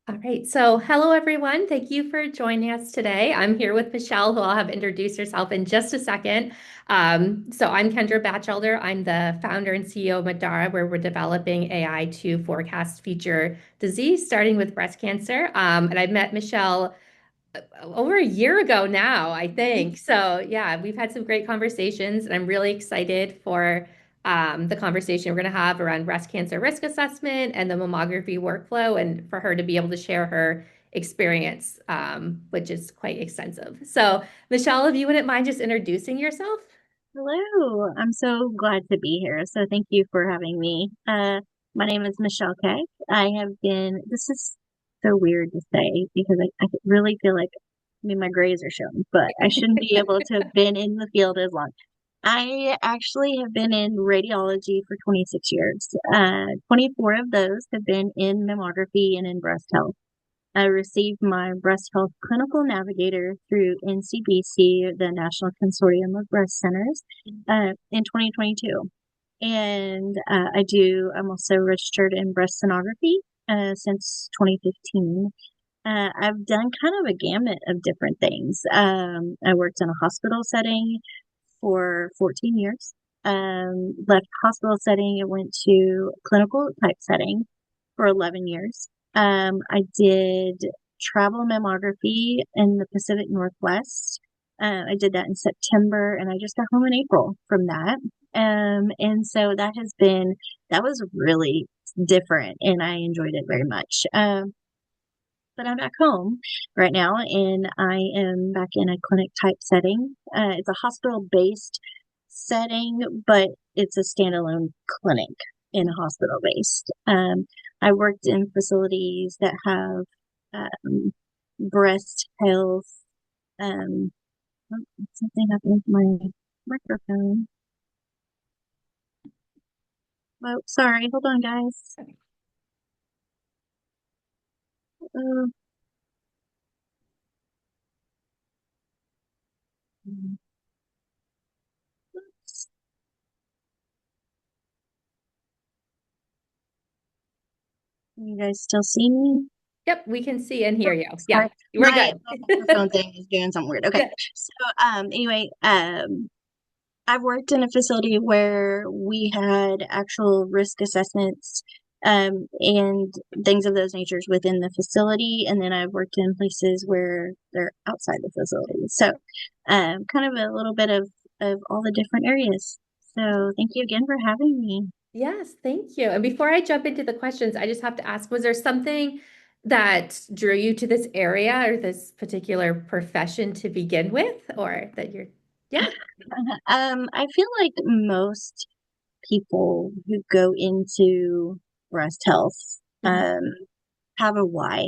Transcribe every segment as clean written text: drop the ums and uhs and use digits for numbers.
All right. So, hello, everyone. Thank you for joining us today. I'm here with Michelle, who I'll have introduce herself in just a second. I'm Kendra Batchelder. I'm the founder and CEO of Medara, where we're developing AI to forecast future disease, starting with breast cancer. And I met Michelle over a year ago now, I think. So yeah, we've had some great conversations, and I'm really excited for the conversation we're going to have around breast cancer risk assessment and the mammography workflow, and for her to be able to share her experience, which is quite extensive. So, Michelle, if you wouldn't mind just introducing yourself. Hello, I'm so glad to be here. So thank you for having me. My name is Michelle Keck. This is so weird to say because I really feel like, my grays are showing, but I shouldn't be able to have been in the field as long. I actually have been in radiology for 26 years. 24 of those have been in mammography and in breast health. I received my breast health clinical navigator through NCBC, the National Consortium of Breast Centers, in 2022. I'm also registered in breast sonography since 2015. I've done kind of a gamut of different things. I worked in a hospital setting for 14 years. Left hospital setting and went to clinical type setting for 11 years. I did travel mammography in the Pacific Northwest. I did that in September and I just got home in April from that. And so that was really different and I enjoyed it very much. But I'm back home right now and I am back in a clinic type setting. It's a hospital based setting, but it's a standalone clinic in a hospital based. I worked in facilities that have um, breast health. Um, oh, Something happened with my microphone. Oh, sorry. Hold on, guys. Uh, Can you guys still see me? Yep, we can see and hear you. Yeah, Sorry, we're my good. microphone thing is doing something weird. Okay, Yeah. so anyway, I've worked in a facility where we had actual risk assessments and things of those natures within the facility, and then I've worked in places where they're outside the facility. So, kind of a little bit of all the different areas. So, thank you again for having me. Yes, thank you. And before I jump into the questions, I just have to ask, was there something that drew you to this area or this particular profession to begin with, or that yeah. I feel like most people who go into breast health Mhm. have a why.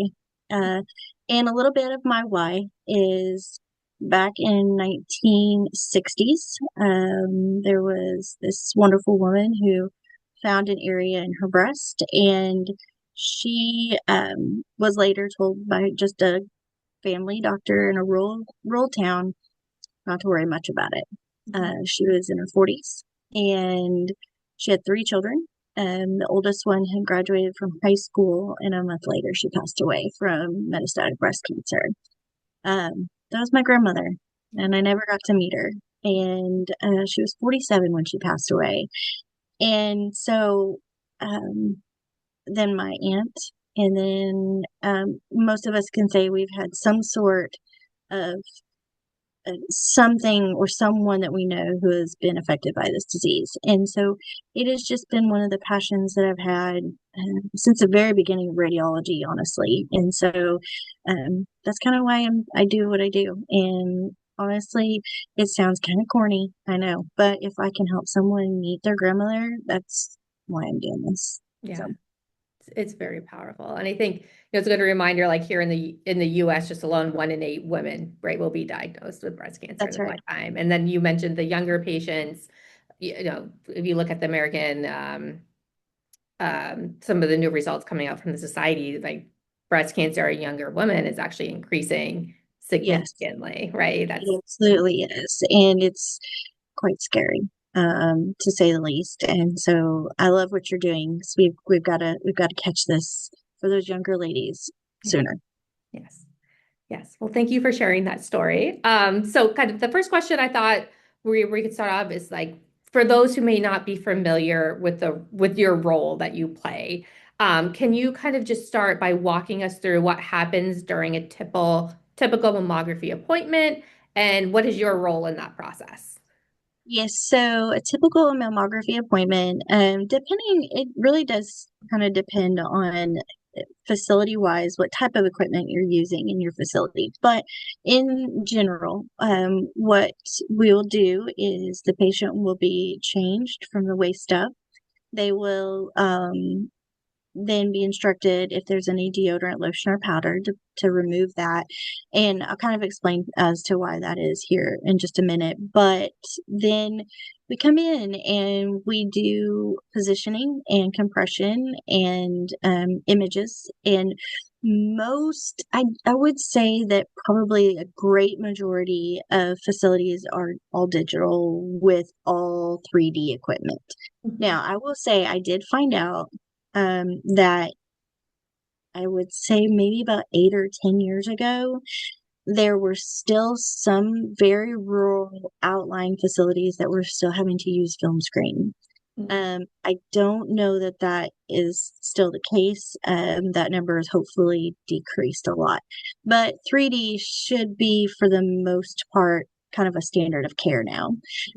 Uh, and a little bit of my why is back in 1960s, there was this wonderful woman who found an area in her breast, and she was later told by just a family doctor in a rural town not to worry much about it. Mhm. She was in her 40s and she had three children. And the oldest one had graduated from high school, and a month later, she passed away from metastatic breast cancer. That was my grandmother, and I never got to meet her. And she was 47 when she passed away. And so um, then my aunt, and then most of us can say we've had some sort of something or someone that we know who has been affected by this disease. And so it has just been one of the passions that I've had since the very beginning of radiology, honestly. And so that's kind of why I do what I do. And honestly, it sounds kind of corny, I know, but if I can help someone meet their grandmother, that's why I'm doing this. So Yeah. It's very powerful. And I think, it's a good reminder, like here in the US, just alone 1 in 8 women, right, will be diagnosed with breast cancer in that's their right. lifetime. And then you mentioned the younger patients, if you look at the American some of the new results coming out from the society, like breast cancer in younger women is actually increasing Yes, significantly, right? it absolutely is. And it's quite scary, to say the least. And so I love what you're doing. So we've got to catch this for those younger ladies. Yeah. sooner. Yes. Yes. Well, thank you for sharing that story. So kind of the first question I thought we could start off is like for those who may not be familiar with the with your role that you play, can you kind of just start by walking us through what happens during a typical mammography appointment and what is your role in that process? Yes, so a typical mammography appointment, it really does kind of depend on facility wise what type of equipment you're using in your facility. But in general, what we'll do is the patient will be changed from the waist up. They will then be instructed if there's any deodorant, lotion, or powder to remove that. And I'll kind of explain as to why that is here in just a minute. But then we come in and we do positioning and compression and images. And I would say that probably a great majority of facilities are all digital with all 3D equipment. Mhm. Now, I will say I did find out that I would say maybe about 8 or 10 years ago, there were still some very rural outlying facilities that were still having to use film screen. Mhm. I don't know that that is still the case. That number has hopefully decreased a lot. But 3D should be, for the most part, kind of a standard of care now.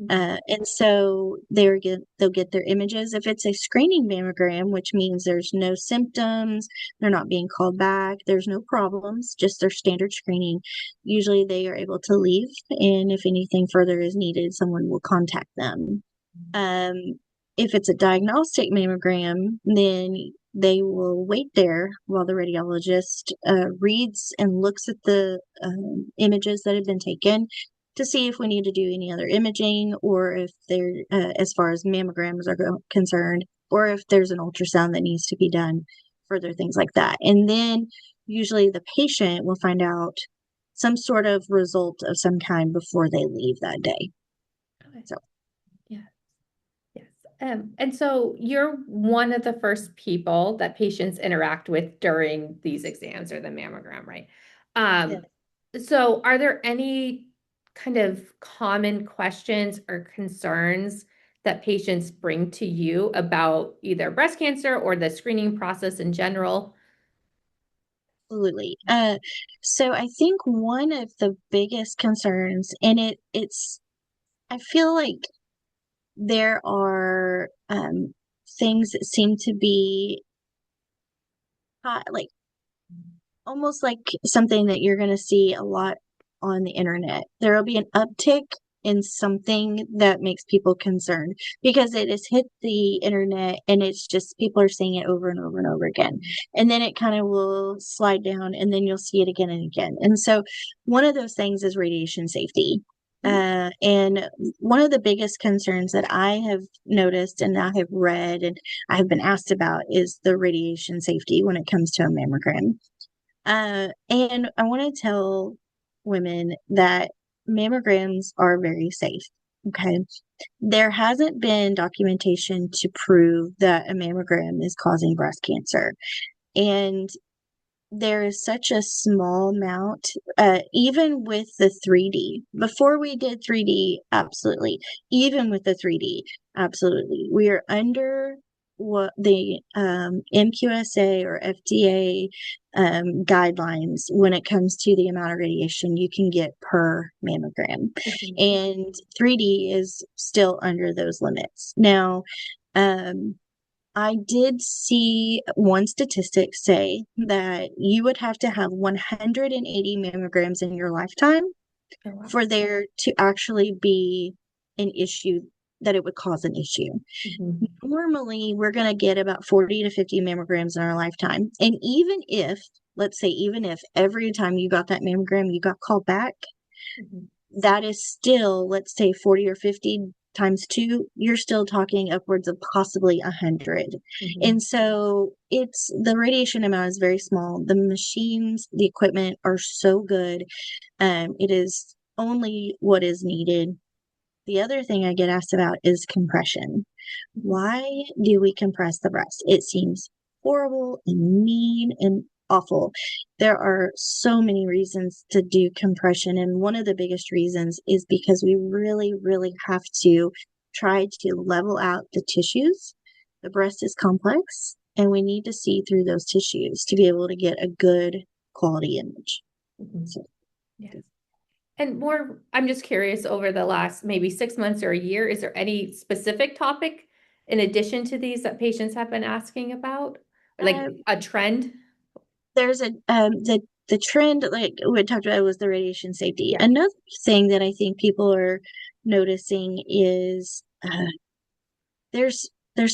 And so they'll get their images. If it's a screening mammogram, which means there's no symptoms, they're not being called back, there's no problems, just their standard screening. Usually they are able to leave, and if anything further is needed, someone will contact them. Um, if it's a diagnostic mammogram, then they will wait there while the radiologist reads and looks at the images that have been taken to see if we need to do any other imaging or if they're, as far as mammograms are concerned, or if there's an ultrasound that needs to be done, further things like that. And then usually the patient will find out some sort of result of some kind before they leave that day. Okay. So, Yeah. Yes. And so you're one of the first people that patients interact with during these exams or the mammogram, right? yeah. Um, so are there any kind of common questions or concerns that patients bring to you about either breast cancer or the screening process in general? Absolutely. So I think one of the biggest concerns, and I feel like there are things that seem to be like almost like something that you're going to see a lot on the internet. There will be an uptick in something that makes people concerned because it has hit the internet and it's just people are seeing it over and over and over again. And then it kind of will slide down and then you'll see it again and again. And so one of those things is radiation safety. And one of the biggest concerns that I have noticed and I have read and I have been asked about is the radiation safety when it comes to a mammogram. And I want to tell women that mammograms are very safe. Okay. There hasn't been documentation to prove that a mammogram is causing breast cancer. And there is such a small amount, even with the 3D. Before we did 3D, absolutely. Even with the 3D, absolutely. We are under what the MQSA or FDA guidelines when it comes to the amount of radiation you can get per mammogram. Mhm. And 3D is still under those limits. Now, um, I did see one statistic say that you would have to have 180 mammograms in your lifetime Oh, wow. for there to actually be an issue, that it would cause an issue. Mhm. Normally, we're going to get about 40 to 50 mammograms in our lifetime. And even if, let's say, even if every time you got that mammogram, you got called back, Mhm. that is still, let's say, 40 or 50 times two, you're still talking upwards of possibly 100. Mhm. And so it's the radiation amount is very small. The machines, the equipment are so good. It is only what is needed. The other thing I get asked about is compression. Mhm. Why do we compress the breast? It seems horrible and mean, and awful. There are so many reasons to do compression, and one of the biggest reasons is because we really, really have to try to level out the tissues. The breast is complex, and we need to see through those tissues to be able to get a good quality image. Mhm. So, Yes. And more, I'm just curious, over the last maybe 6 months or a year, is there any specific topic in addition to these that patients have been asking about? Or like uh, a trend? there's the trend, like we talked about, was the radiation safety. Yeah. Another thing that I think people are noticing is there's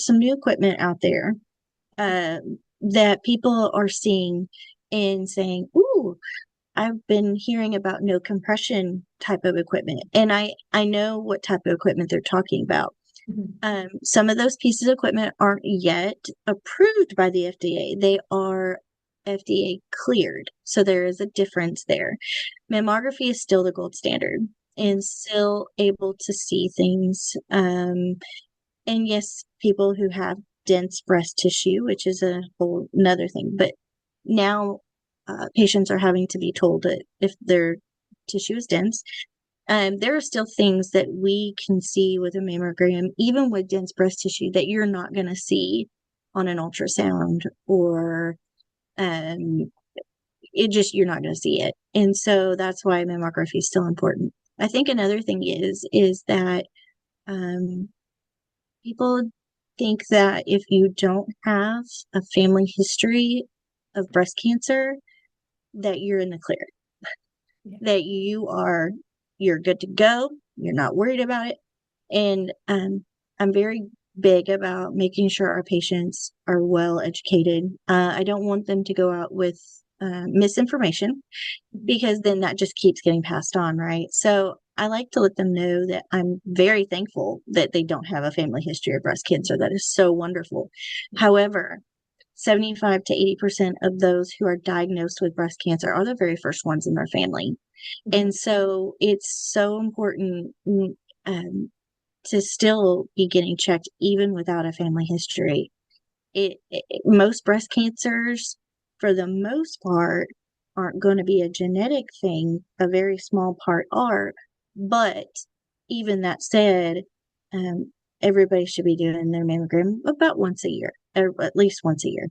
some new equipment out there that people are seeing and saying, "Ooh, I've been hearing about no compression type of equipment," and I know what type of equipment they're talking about. Mhm. Some of those pieces of equipment aren't yet approved by the FDA. They are FDA cleared, so there is a difference there. Mammography is still the gold standard and still able to see things. And yes, people who have dense breast tissue, which is a whole another thing, but now patients are having to be told that if their tissue is dense, there are still things that we can see with a mammogram, even with dense breast tissue, that you're not going to see on an ultrasound, or um, it just, you're not going to see it. And so that's why mammography is still important. I think another thing is that um, people think that if you don't have a family history of breast cancer, that you're in the clear, Yeah. that you're good to go, you're not worried about it. And I'm very big about making sure our patients are well educated. I don't want them to go out with misinformation, Mhm. because then that just keeps getting passed on, right? So I like to let them know that I'm very thankful that they don't have a family history of breast cancer. That is so wonderful. However, 75 to 80% of those who are diagnosed with breast cancer are the very first ones in their family. Mhm. And so it's so important um, to still be getting checked even without a family history. Most breast cancers, for the most part, aren't going to be a genetic thing. A very small part are, but even that said, um, everybody should be doing their mammogram about once a year, or at least once a year.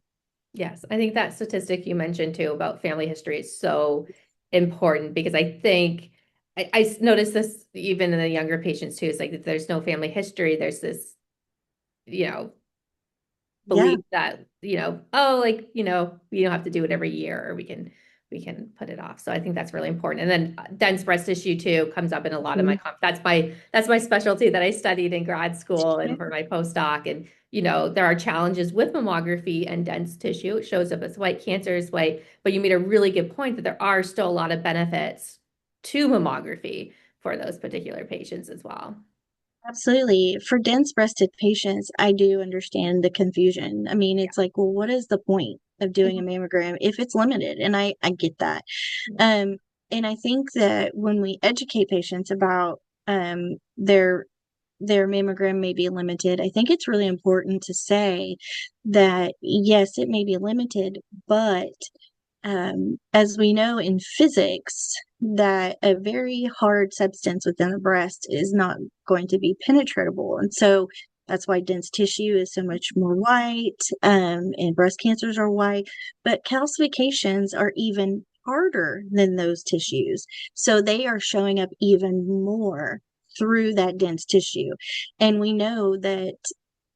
Yes, I think that statistic you mentioned too about family history is so important because I think I noticed this even in the younger patients too. It's like if there's no family history, there's this, you know, Yeah, belief that, oh, like, we don't have to do it every year or we can put it off. So I think that's really important. And then dense breast tissue too comes up in a lot of my mhm, that's my specialty that I studied in grad school yeah, and for my postdoc. And there are challenges with mammography and dense tissue. It shows up as white cancers, white, but you made a really good point that there are still a lot of benefits to mammography for those particular patients as well. absolutely. For dense breasted patients, I do understand the confusion. I mean, Yeah. it's like, well, what is the point of doing a Mhm. mammogram if it's limited? And I get that. Yeah. Um, and I think that when we educate patients about their mammogram may be limited, I think it's really important to say that yes, it may be limited, but as we know in physics, that a very hard substance within the breast is not going to be penetratable. And so that's why dense tissue is so much more white, and breast cancers are white, but calcifications are even harder than those tissues. So they are showing up even more through that dense tissue. And we know that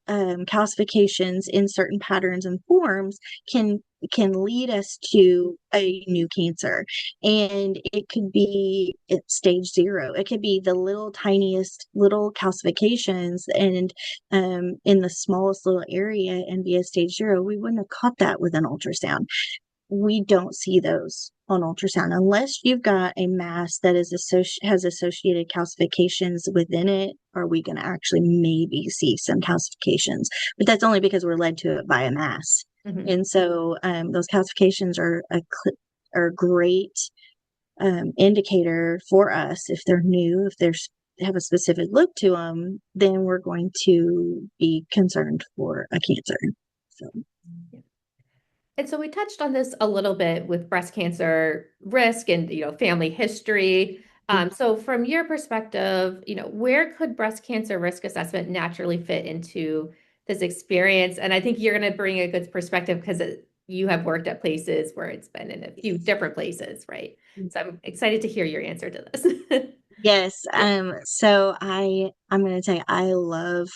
calcifications in certain patterns and forms can can lead us to a new cancer, and it could be at stage 0. It could be the little tiniest little calcifications, and in the smallest little area, and be a stage 0. We wouldn't have caught that with an ultrasound. We don't see those on ultrasound unless you've got a mass that has associated calcifications within it. Are we going to actually maybe see some calcifications? But that's only because we're led to it by a mass. Mhm. And so those calcifications are a great indicator for us. If they're new, if they have a specific look to them, then we're going to be concerned for a cancer. So. And so we touched on this a little bit with breast cancer risk and, family history. So from your perspective, where could breast cancer risk assessment naturally fit into this experience? And I think you're going to bring a good perspective because you have worked at places where it's been in a few different places, right? So I'm excited to hear your answer to this. Yes. Yeah. I'm going to tell you, I love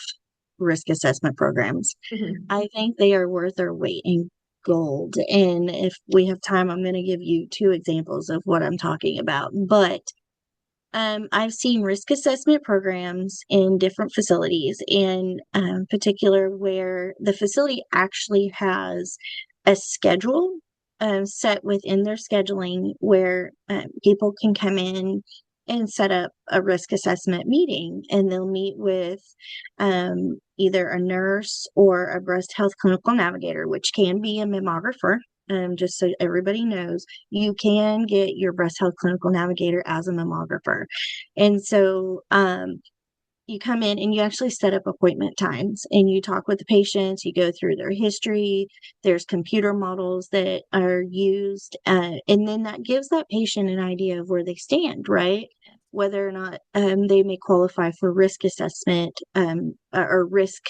risk assessment programs. Mhm. I think they are worth their weight in gold. And if we have time, I'm going to give you two examples of what I'm talking about. But I've seen risk assessment programs in different facilities, in particular, where the facility actually has a schedule set within their scheduling where people can come in and set up a risk assessment meeting, and they'll meet with either a nurse or a breast health clinical navigator, which can be a mammographer. Just so everybody knows, you can get your breast health clinical navigator as a mammographer. And so you come in and you actually set up appointment times and you talk with the patients, you go through their history. There's computer models that are used. And then that gives that patient an idea of where they stand, right? Whether or not they may qualify for risk assessment or risk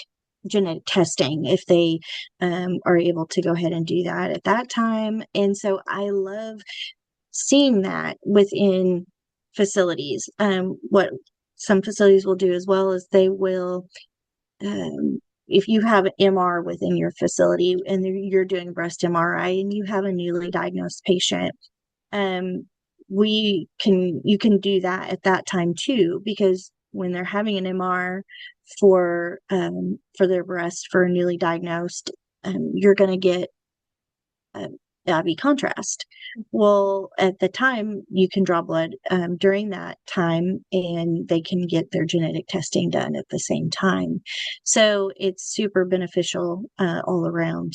genetic testing if they are able to go ahead and do that at that time. And so I love seeing that within facilities. What some facilities will do as well is they will, if you have an MR within your facility and you're doing breast MRI and you have a newly diagnosed patient, um, you can do that at that time too, because when they're having an MR for their breast for a newly diagnosed, you're going to get uh, IV contrast. Well, at the time, you can draw blood during that time, and they can get their genetic testing done at the same time. So it's super beneficial all around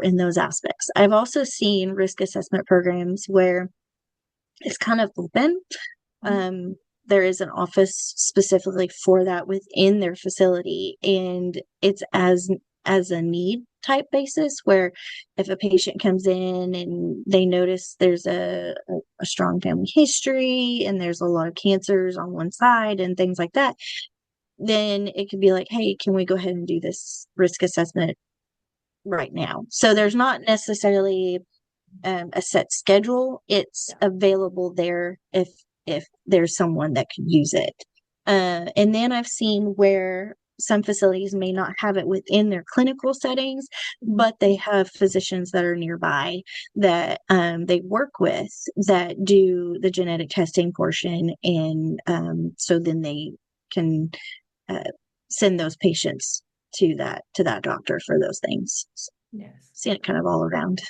in those aspects. I've also seen risk assessment programs where it's kind of open. Um, there is an office specifically for that within their facility, and it's as a need type basis where if a patient comes in and they notice there's a strong family history and there's a lot of cancers on one side and things like that, then it could be like, hey, can we go ahead and do this risk assessment right now? So there's not necessarily a set schedule. It's Yeah. available there if there's someone that could use it. And then I've seen where some facilities may not have it within their clinical settings, but they have physicians that are nearby that they work with that do the genetic testing portion, and so then they can uh, send those patients to that doctor for those things. So, Yes. see it kind of all around.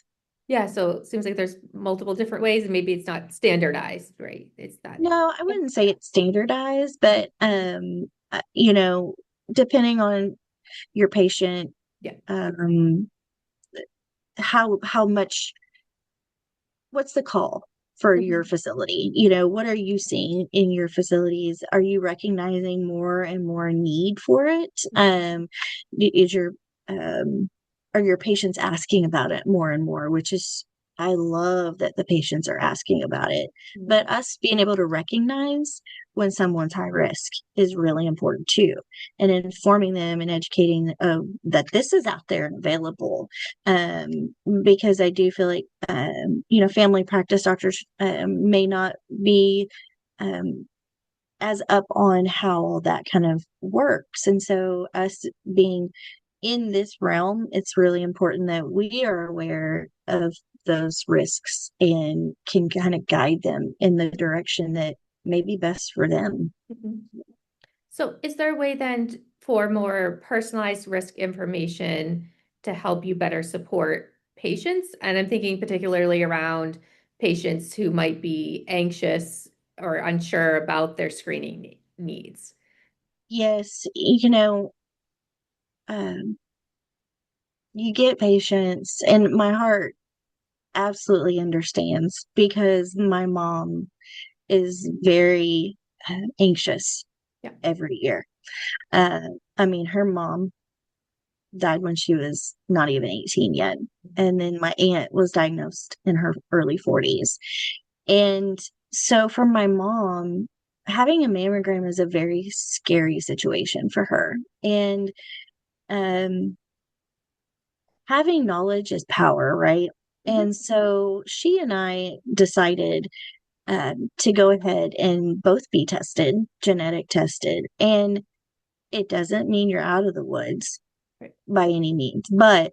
Yeah, so it seems like there's multiple different ways, and maybe it's not standardized, right? It's that. No, I wouldn't say it's standardized, but depending on your patient, Yeah. um, how much, what's the call for your Mhm. facility? What are you seeing in your facilities? Are you recognizing more and more need for it? Is your um, are your patients asking about it more and more? Which is, I love that the patients are asking about it. Mhm. But us being able to recognize when someone's high risk is really important too, and informing them and educating that this is out there and available. Because I do feel like family practice doctors may not be um, as up on how all that kind of works. And so, us being in this realm, it's really important that we are aware of those risks and can kind of guide them in the direction that may be best for them. Mhm. So is there a way then for more personalized risk information to help you better support patients? And I'm thinking particularly around patients who might be anxious or unsure about their screening needs. Yes, um, you get patients, and my heart absolutely understands because my mom is very anxious Yeah. every year. Uh, I mean, her mom died when she was not even 18 yet. And then my aunt was diagnosed in her early 40s. And so for my mom, having a mammogram is a very scary situation for her. And um, having knowledge is power, right? Mhm. And so she and I decided to go ahead and both be tested, genetic tested. And it doesn't mean you're out of the woods Right. by any means, but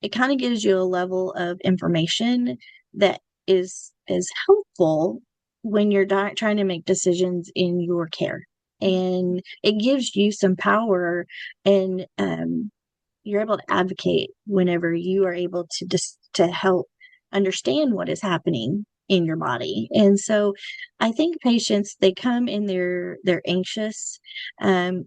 it kind of gives you a level of information that is helpful when you're trying to make decisions in your care. And it gives you some power, and you're able to advocate whenever you are able to just to help understand what is happening in your body. And so I think patients, they come in, they're anxious. um,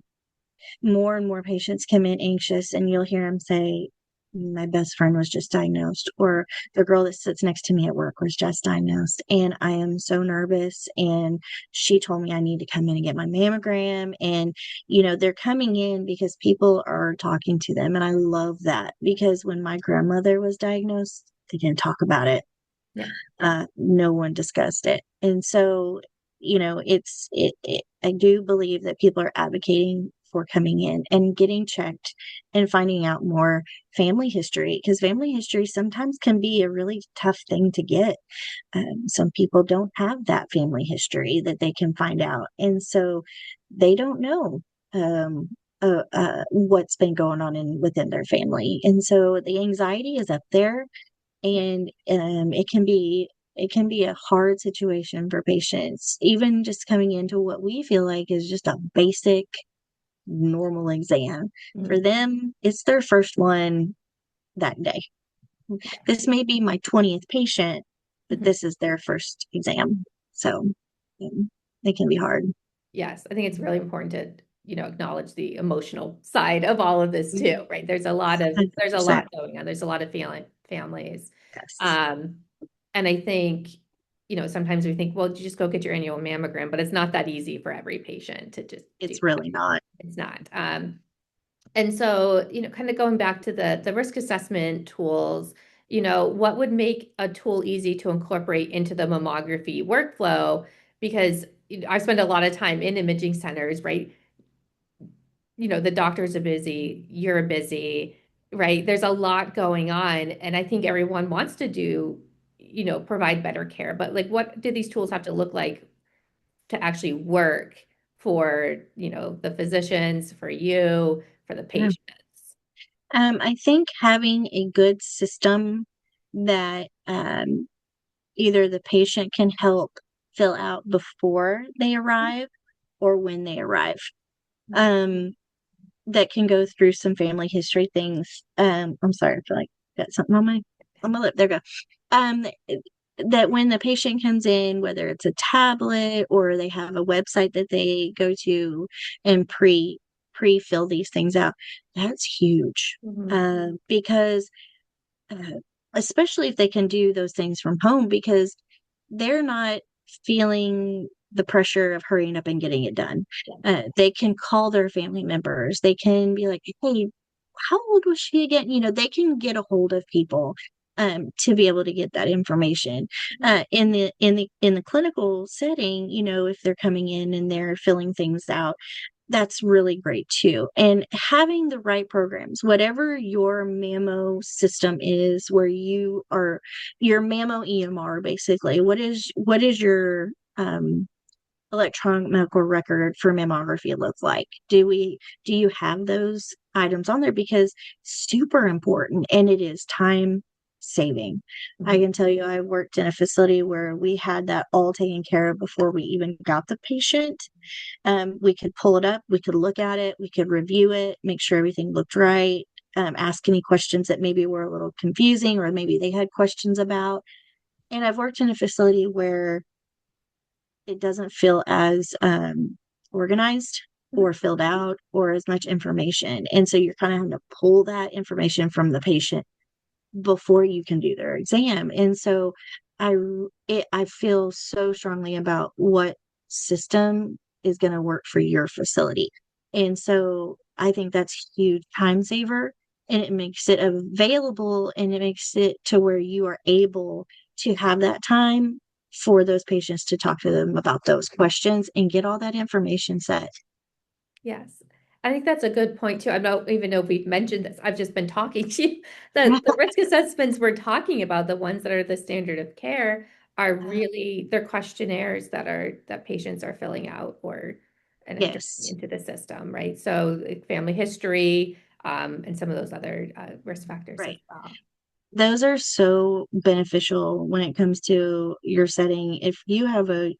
More and more patients come in anxious, and you'll hear them say, my best friend was just diagnosed, or the girl that sits next to me at work was just diagnosed, and I am so nervous, and she told me I need to come in and get my mammogram. And they're coming in because people are talking to them, and I love that, because when my grandmother was diagnosed, they didn't talk about it. Yeah. No one discussed it. And so, I do believe that people are advocating for coming in and getting checked and finding out more family history, because family history sometimes can be a really tough thing to get. Some people don't have that family history that they can find out. And so they don't know what's been going on within their family. And so the anxiety is up there, and it can be a hard situation for patients, even just coming into what we feel like is just a basic normal exam. For Mhm. them, it's their first one that day. This may be my 20th patient, but Mhm. this is their first exam. So it can be hard. Yes, I think it's really important to, acknowledge the emotional side of all of this too, right? There's a 100%. lot going on. There's a lot of families. Yes. Um, and I think, sometimes we think, well, you just go get your annual mammogram, but it's not that easy for every patient to just do It's that. really not. It's not. And so, kind of going back to the risk assessment tools, what would make a tool easy to incorporate into the mammography workflow? Because I spend a lot of time in imaging centers, right? The doctors are busy, you're busy, right? There's a lot going on, and I think everyone wants to do, provide better care. But like, what do these tools have to look like to actually work for, the physicians, for you, for the Yeah. patients? I think having a good system that either the patient can help fill out before they arrive or when they arrive. Um, that can go through some family history things. I'm sorry, I feel like I got something on my lip. There we go. Um, that when the patient comes in, whether it's a tablet or they have a website that they go to and pre-fill these things out, that's huge. Mhm. Because especially if they can do those things from home, because they're not feeling the pressure of hurrying up and getting it done. They can call their family members. They can be like, hey, how old was she again? They can get a hold of people to be able to get that information. In the clinical setting, if they're coming in and they're filling things out, that's really great too. And having the right programs, whatever your mammo system is, where you are, your mammo EMR, basically, what is your electronic medical record for mammography look like? Do you have those items on there? Because super important, and it is time saving. I Mhm. can tell you, I worked in a facility where we had that all taken care of before we even got the patient. We could pull it up, we could look at it, we could review it, make sure everything looked right, ask any questions that maybe were a little confusing or maybe they had questions about. And I've worked in a facility where it doesn't feel as organized or filled out or as much information. And so you're kind of having to pull that information from the patient before you can do their exam. And so I I feel so strongly about what system is going to work for your facility. And so I think that's huge time saver. and it makes it available, and it makes it to where you are able to have that time for those patients to talk to them about those questions and get all that information set. Yes. I think that's a good point too. I don't even know if we've mentioned this. I've just been talking to you. The risk assessments we're talking about, the ones that are the standard of care, are really they're questionnaires that patients are filling out or and entering Yes, into the system, right? So like family history, and some of those other risk factors as right. well. Those are so beneficial when it comes to your setting. If you have a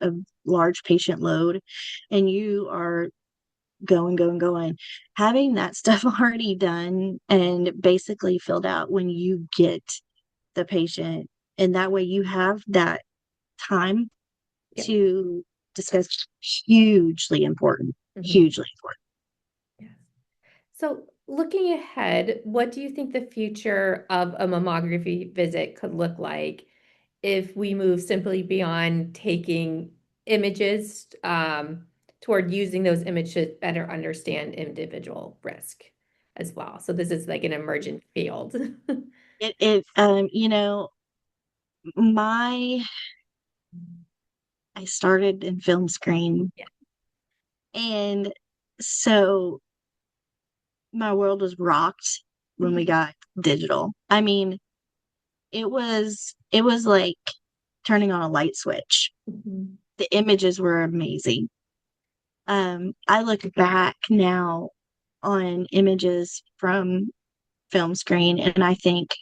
large patient load and you are going, having that stuff already done and basically filled out when you get the patient, and that way you have that time Yeah. to discuss, hugely important, Mhm. hugely important. Yes. So, looking ahead, what do you think the future of a mammography visit could look like if we move simply beyond taking images toward using those images to better understand individual risk as well? So, this is like an emergent field. My I started in film screen, Yeah. and so my world was rocked when we got digital. I mean, it was like turning on a light switch. Mhm. The images were amazing. I look back now on images from film screen, and I think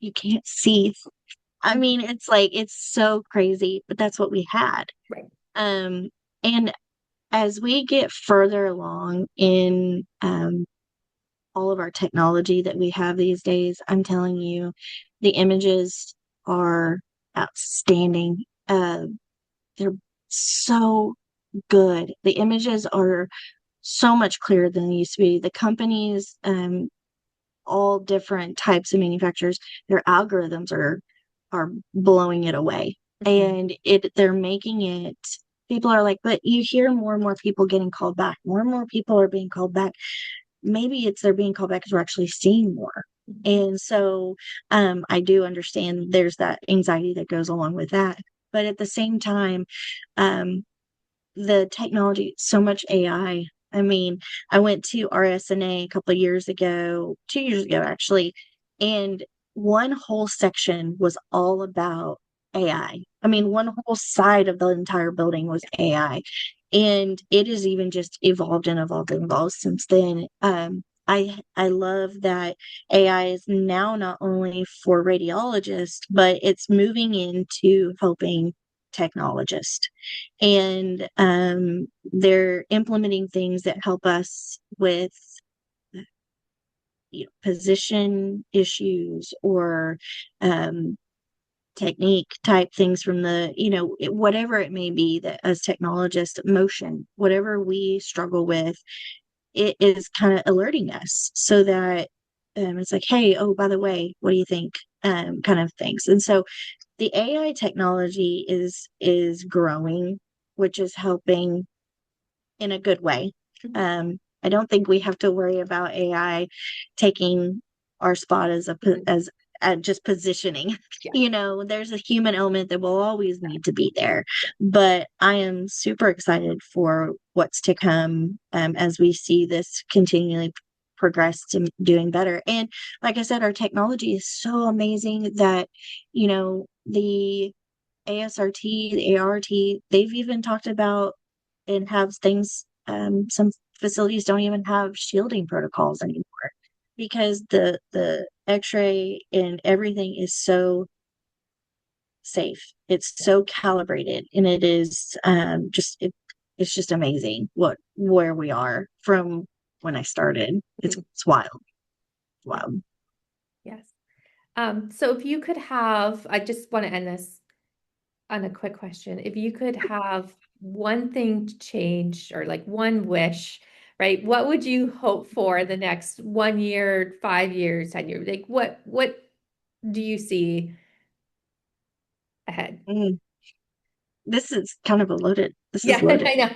you can't see. I mean, it's like it's so crazy, but that's what we had. Right. Um, and as we get further along in all of our technology that we have these days, I'm telling you, the images are outstanding. They're so good. The images are so much clearer than they used to be. The companies, all different types of manufacturers, their algorithms are blowing it away. Mhm. And they're making it, people are like, but you hear more and more people getting called back. More and more people are being called back. Maybe it's they're being called back because we're actually seeing more. Mhm. And so I do understand there's that anxiety that goes along with that. But at the same time, um, the technology, so much AI. I mean, I went to RSNA a couple of years ago, 2 years ago actually, and one whole section was all about AI. I mean, one whole side of the entire building was AI. And it has even just evolved and evolved and evolved since then. I love that AI is now not only for radiologists, but it's moving into helping technologists, and they're implementing things that help us with position issues or um, technique type things from whatever it may be that as technologists, motion, whatever we struggle with, it is kind of alerting us so that it's like, hey, oh, by the way, what do you think? Kind of things. And so the AI technology is growing, which is helping in a good way. Mhm. I don't think we have to worry about AI taking our spot as Mhm. as at just positioning. Yeah. There's a human element that will always Yeah. need to be there. But I am super excited for what's to come, as we see this continually progress to doing better. And like I said, our technology is so amazing that, the ASRT, the ART, they've even talked about and have things, some facilities don't even have shielding protocols anymore because the x-ray and everything is so safe. It's so calibrated, and it is it's just amazing where we are from when I started. It's wild. Yeah. Wild. Yes. So if you could have, I just want to end this on a quick question. If you could have one thing to change or like one wish, right? What would you hope for the next 1 year, 5 years, 10 years? Like what do you see ahead? Mm, this is kind of a loaded This is Yeah, loaded. I know.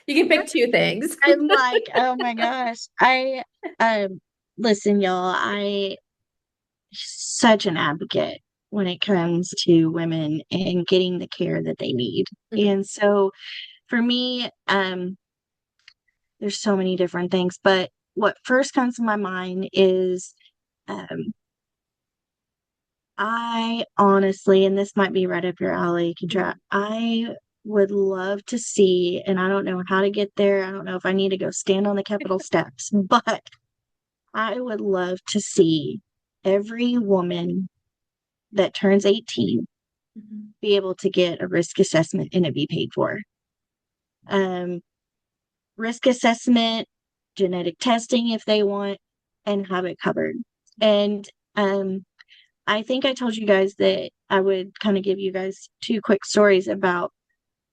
You can pick two things. I'm like, oh my gosh. Um, listen, y'all, such an advocate when it comes to women and getting the care that they need. Mhm, And so for me, there's so many different things, but what first comes to my mind is um, I honestly, and this might be right up your alley, Kendra, mhm. I would love to see, and I don't know how to get there. I don't know if I need to go stand on the Capitol steps, but I would love to see every woman that turns 18 Mhm. be able to get a risk assessment and it be paid for. Um, Risk assessment, genetic testing if they want, and have it covered. And I think I told you guys that I would kind of give you guys two quick stories about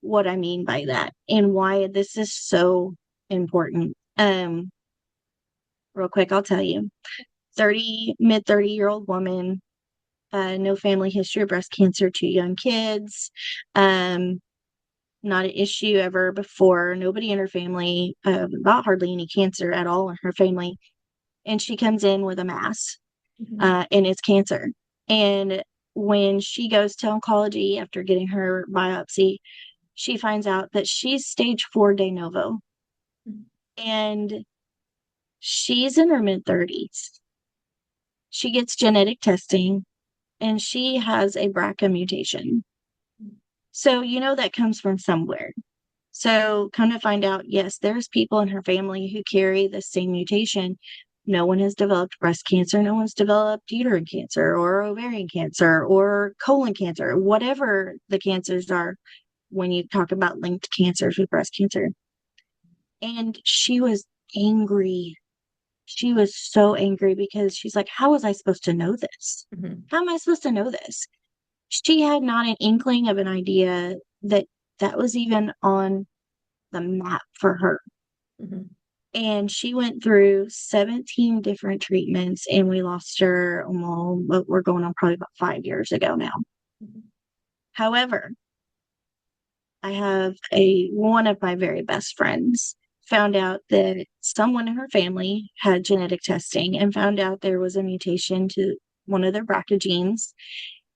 what I mean by that and why this is so important. Real quick, I'll tell you. 30, mid 30-year-old woman, no family history of breast cancer, two young kids, um, not an issue ever before, nobody in her family, not hardly any cancer at all in her family. And she comes in with a mass, Mhm. and it's cancer. And when she goes to oncology after getting her biopsy, she finds out that she's stage 4 de novo. Mhm. And she's in her mid 30s. She gets genetic testing and she has a BRCA mutation. So, that comes from somewhere. So, come to find out, yes, there's people in her family who carry the same mutation. No one has developed breast cancer. No one's developed uterine cancer or ovarian cancer or colon cancer, whatever the cancers are when you talk about linked cancers with breast cancer. And she was angry. She was so angry because she's like, how was I supposed to know this? Mhm. How am I supposed to know this? She had not an inkling of an idea that that was even on the map for her. Mhm. And she went through 17 different treatments and we lost her, well, we're going on probably about 5 years ago now. Mhm. However, I have one of my very best friends found out that someone in her family had genetic testing and found out there was a mutation to one of their BRCA genes.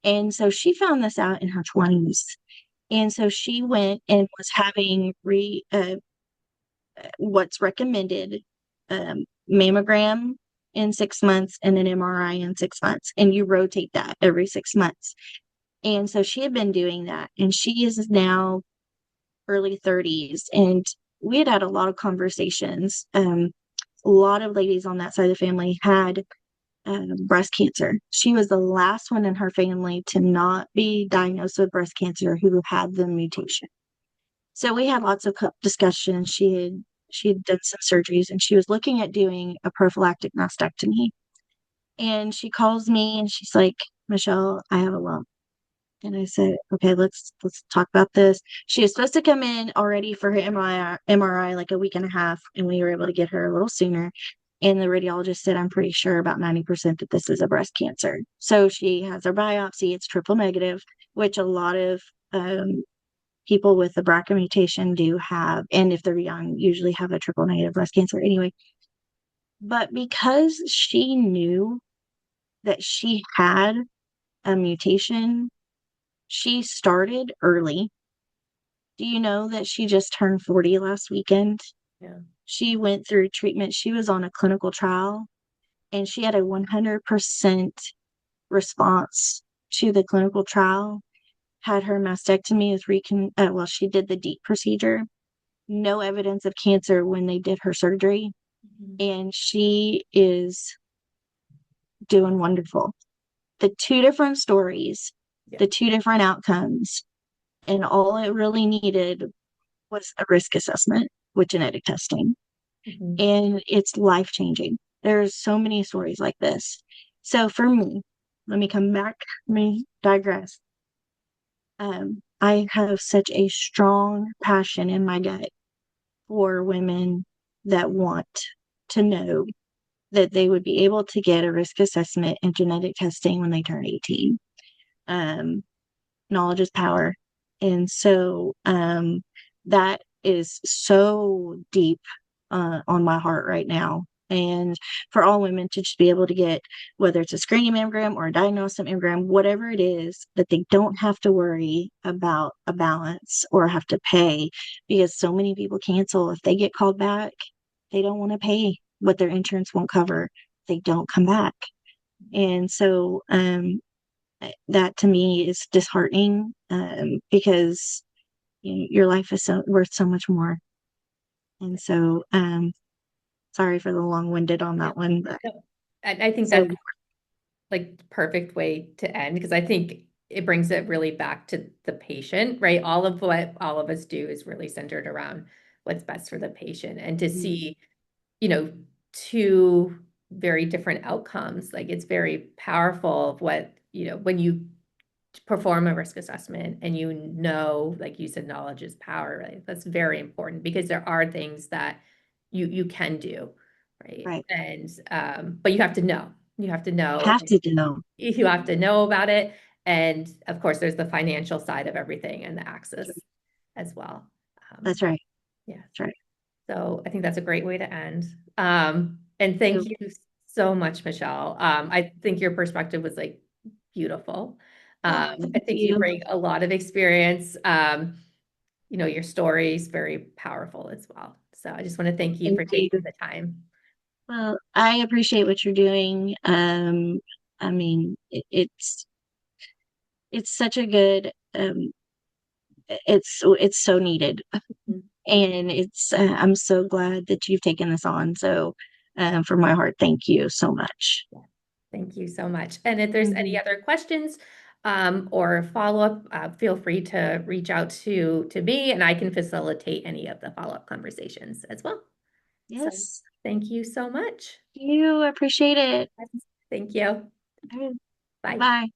And so she found this out in her 20s. And so she went and was having what's recommended, mammogram in 6 months and an MRI in 6 months. And you rotate that every 6 months. And so she had been doing that. And she is now early 30s. And we had a lot of conversations. A lot of ladies on that side of the family had breast cancer. She was the last one in her family to not be diagnosed with breast cancer who had the mutation. So we had lots of discussions. She had done some surgeries and she was looking at doing a prophylactic mastectomy. And she calls me and she's like, Michelle, I have a lump. And I said, okay, let's talk about this. She was supposed to come in already for her MRI like a week and a half, and we were able to get her a little sooner. And the radiologist said, I'm pretty sure about 90% that this is a breast cancer. So she has her biopsy. It's triple negative, which a lot of people with the BRCA mutation do have. And if they're young, usually have a triple negative breast cancer anyway. But because she knew that she had a mutation, she started early. Do you know that she just turned 40 last weekend? Yeah. She went through treatment. She was on a clinical trial and she had a 100% response to the clinical trial. Had her mastectomy with she did the DEEP procedure. No evidence of cancer when they did her surgery. Mhm. And she is doing wonderful. The two different stories, Yeah. the two different outcomes, and all it really needed was a risk assessment with genetic testing. Mhm. And it's life changing. There's so many stories like this. So for me, let me come back, let me digress. I have such a strong passion in my gut for women that want to know that they would be able to get a risk assessment and genetic testing when they turn 18. Um, Knowledge is power. And so that is so deep on my heart right now. And for all women to just be able to get, whether it's a screening mammogram or a diagnostic mammogram, whatever it is, that they don't have to worry about a balance or have to pay, because so many people cancel. If they get called back, they don't want to pay what their insurance won't cover. They don't come back. And so that to me is disheartening, because your life is worth so much more. And so, sorry for the long-winded on Yeah. that one, but No, I think so that's like perfect way to end because I think it brings it really back to the patient, right? All of what all of us do is really centered around what's best for the patient and to mm, see, you know, two very different outcomes. Like it's very powerful of what, when you perform a risk assessment and like you said, knowledge is power, right? That's very important because there are things that you can do, right? right. And but you have to know. You have to know. Have to know. You have to know about it. And of course, there's the financial side of everything and the access as well. Um, That's right. yeah. That's right. So I think that's a great way to end. And thank So, you so much, Michelle. I think your perspective was like beautiful. oh, I thank think you you. bring a lot of experience. Your story is very powerful as well. So I just want to thank you Thank for you. taking the time. Well, I appreciate what you're doing. I mean, it's such a good, it's so needed. And I'm so glad that you've taken this on. So, from my heart, thank you so much. Yeah. Thank you so much. And if there's any Mhm. other questions or follow-up, feel free to reach out to me and I can facilitate any of the follow-up conversations as well. So Yes, thank you so much. you appreciate it. Thank you. Bye Bye. bye.